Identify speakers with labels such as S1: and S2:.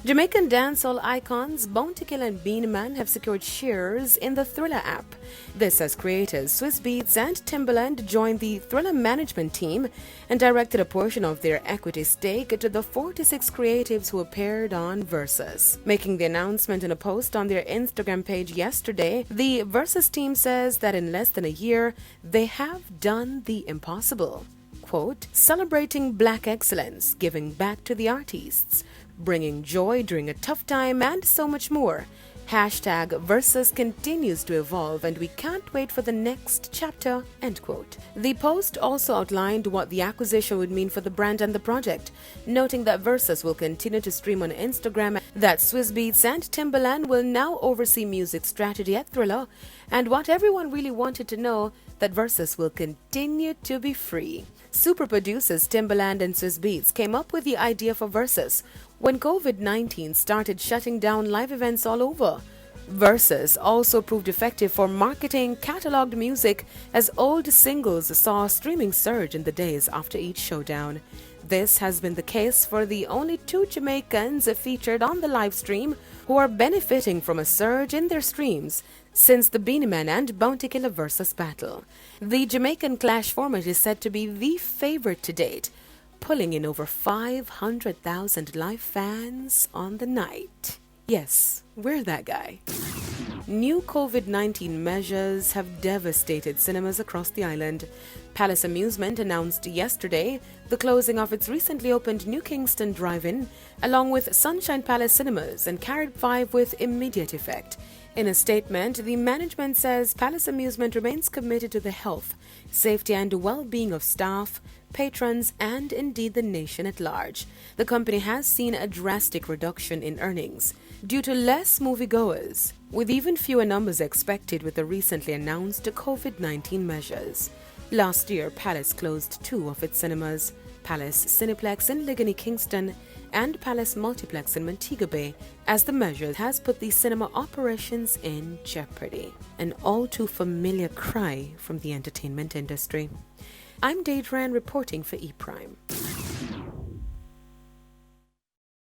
S1: Jamaican dancehall icons Bounty Killer and Beenie Man have secured shares in the Triller app. This as creators Swizz Beatz and Timbaland joined the Triller management team and directed a portion of their equity stake to the 46 creatives who appeared on Versus. Making the announcement in a post on their Instagram page yesterday, the Versus team says that in less than a year, they have done the impossible. Quote, celebrating Black excellence, giving back to the artists, bringing joy during a tough time, and so much more. Hashtag Versus continues to evolve and we can't wait for the next chapter, end quote. The post also outlined what the acquisition would mean for the brand and the project, noting that Versus will continue to stream on Instagram, that Swizz Beatz and Timbaland will now oversee music strategy at Triller, and what everyone really wanted to know, that Versus will continue to be free. Super producers Timbaland and Swizz Beatz came up with the idea for Versus when COVID-19 started shutting down live events all over. Versus also proved effective for marketing catalogued music as old singles saw a streaming surge in the days after each showdown. This has been the case for the only two Jamaicans featured on the live stream who are benefiting from a surge in their streams since the Beenie Man and Bounty Killer Versus battle. The Jamaican clash format is said to be the favorite to date, pulling in over 500,000 live fans on the night. Yes, we're that guy. New COVID-19 measures have devastated cinemas across the island. Palace Amusement announced yesterday the closing of its recently opened New Kingston Drive-In, along with Sunshine Palace Cinemas and Carrick 5 with immediate effect. In a statement, the management says Palace Amusement remains committed to the health, safety and well-being of staff, patrons, and indeed the nation at large. The company has seen a drastic reduction in earnings due to less moviegoers, with even fewer numbers expected with the recently announced COVID-19 measures. Last year, Palace closed 2 of its cinemas, Palace Cineplex in Ligonier Kingston and Palace Multiplex in Montego Bay, as the measure has put the cinema operations in jeopardy. An all too familiar cry from the entertainment industry. I'm Deidran reporting for ePrime.